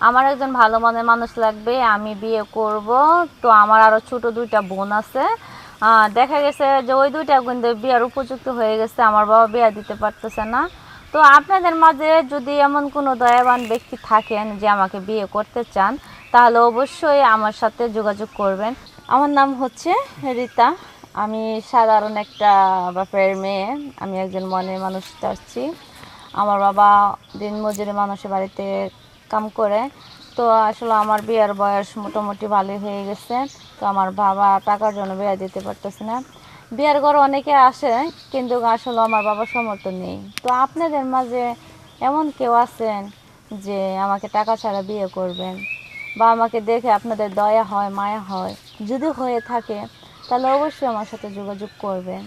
আমার একজন ভালো মনের মানুষ লাগবে, আমি বিয়ে করব। তো আমার আরও ছোট দুইটা বোন আছে। দেখা গেছে যে ওই দুইটা কিন্তু বিয়ার উপযুক্ত হয়ে গেছে, আমার বাবা বিয়া দিতে পারতেছে না। তো আপনাদের মাঝে যদি এমন কোনো দয়াবান ব্যক্তি থাকেন যে আমাকে বিয়ে করতে চান, তাহলে অবশ্যই আমার সাথে যোগাযোগ করবেন। আমার নাম হচ্ছে রীতা। আমি সাধারণ একটা বাপের মেয়ে। আমি একজন মনের মানুষ চাচ্ছি। আমার বাবা দিনমজুরি মানুষের বাড়িতে কাম করে। তো আসলে আমার বিয়ের বয়স মোটামুটি ভালোই হয়ে গেছে। তো আমার বাবা টাকার জন্য বিয়ে দিতে পারতেছে না। বিয়ের ঘরে অনেকে আসে, কিন্তু আসলে আমার বাবার সমর্থন নেই। তো আপনাদের মাঝে এমন কেউ আছেন যে আমাকে টাকা ছাড়া বিয়ে করবেন, বা আমাকে দেখে আপনাদের দয়া হয়, মায়া হয়? যদি হয়ে থাকে তাহলে অবশ্যই আমার সাথে যোগাযোগ করবেন।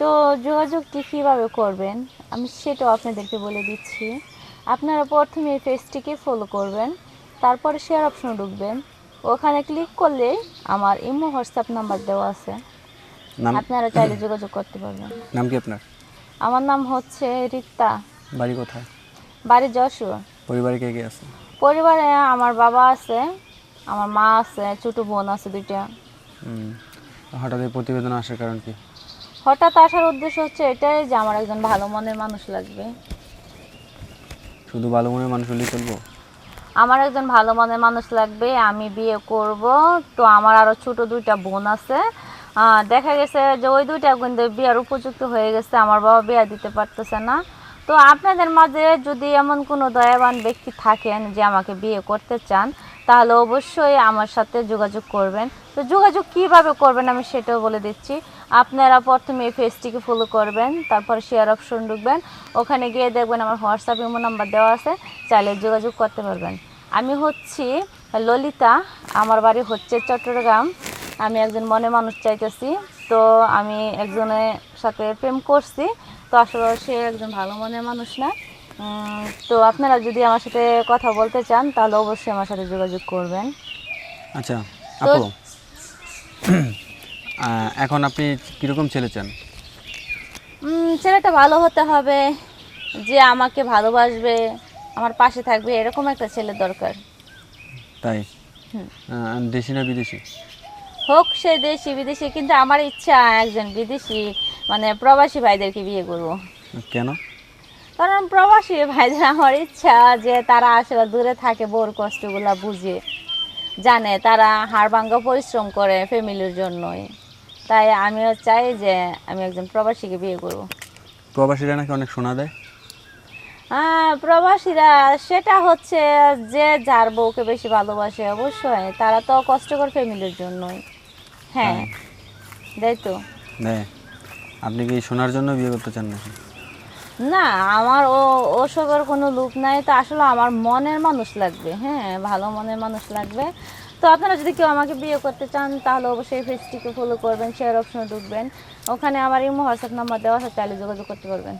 তো যোগাযোগটি কীভাবে করবেন আমি সেটাও আপনাদেরকে বলে দিচ্ছি। আপনারা প্রথমে এই পেজটিকে ফলো করবেন, তারপরে শেয়ার অপশনে ঢুকবেন। ওখানে ক্লিক করলে আমার ইমো হোয়াটসঅ্যাপ নাম্বার দেওয়া আছে, নাম আপনারা চাইলে যোগাযোগ করতে পারবেন। নাম কি আপনার? আমার নাম হচ্ছে রীতা। বাড়ি কোথায়? বাড়ি যশোর। পরিবারে কে কে আছে? পরিবারে আমার বাবা আছে, আমার মা আছে, ছোটো বোন আছে দুইটা। হঠাৎ এই প্রতিবেদন আসার কারণ কি? হঠাৎ আসার উদ্দেশ্য হচ্ছে এটাই যে আমার একজন ভালো মনের মানুষ লাগবে। শুধু ভালো মনের মানুষ হলেই চলবো? আমার একজন ভালো মনের মানুষ লাগবে, আমি বিয়ে করব। তো আমার আরও ছোট দুইটা বোন আছে। দেখা গেছে যে ওই দুইটা কিন্তু বিয়ার উপযুক্ত হয়ে গেছে, আমার বাবা বিয়া দিতে পারতেছে না। তো আপনাদের মাঝে যদি এমন কোনো দয়াবান ব্যক্তি থাকেন যে আমাকে বিয়ে করতে চান, তাহলে অবশ্যই আমার সাথে যোগাযোগ করবেন। তো যোগাযোগ কীভাবে করবেন আমি সেটাও বলে দিচ্ছি। আপনারা প্রথমে এই পেজটিকে ফলো করবেন, তারপর শেয়ার অপশন ঢুকবেন। ওখানে গিয়ে দেখবেন আমার হোয়াটসঅ্যাপ ইমো নাম্বার দেওয়া আছে, চাইলে যোগাযোগ করতে পারবেন। আমি হচ্ছি ললিতা, আমার বাড়ি হচ্ছে চট্টগ্রাম। আমি একজন মনে মানুষ চাইতেছি। তো আমি একজনের সাথে প্রেম করছি। তো আসলে সে একজন ভালো মনের মানুষ না। তো আপনারা যদি আমার সাথে কথা বলতে চান তাহলে অবশ্যই আমার সাথে যোগাযোগ করবেন। আচ্ছা তো আপু, এখন আপনি কীরকম ছেলে চান? ছেলেটা ভালো হতে হবে, যে আমাকে ভালোবাসবে, আমার পাশে থাকবে, এরকম একটা ছেলে দরকার। তাই? দেশি না বিদেশি? হোক সে দেশি বিদেশি, কিন্তু আমার ইচ্ছা একজন বিদেশি মানে প্রবাসী ভাইদেরকে বিয়ে করব। কেন? কারণ প্রবাসী ভাইদের আমার ইচ্ছা যে তারা আসলে দূরে থাকে, বউর কষ্টগুলা বুঝে, জানে, তারা হাড়ভাঙ্গা পরিশ্রম করে ফ্যামিলির জন্যই। তাই আমিও চাই যে আমি একজন প্রবাসীকে বিয়ে করব। প্রবাসীরা নাকি অনেক সোনা দেয়? প্রবাসীরা সেটা হচ্ছে যে যার বউকে বেশি ভালোবাসে, অবশ্যই তারা তো কষ্টকর ফ্যামিলির জন্যই। হ্যাঁ, দেয় তো। দেয়। আপনি কি সোনার জন্য বিয়ে করতে চান নাকি? না, আমার ওসবের কোনো লোভ নাই। তো আসলে আমার মনের মানুষ লাগবে, হ্যাঁ, ভালো মনের মানুষ লাগবে। তো আপনারা যদি কেউ আমাকে বিয়ে করতে চান তাহলে অবশ্যই পেজটিকে ফলো করবেন, শেয়ার অপশনে ঢুকবেন। ওখানে আমার ইমো হোয়াটসঅ্যাপ নাম্বার দেওয়া আছে, চাইলে যোগাযোগ করতে পারবেন।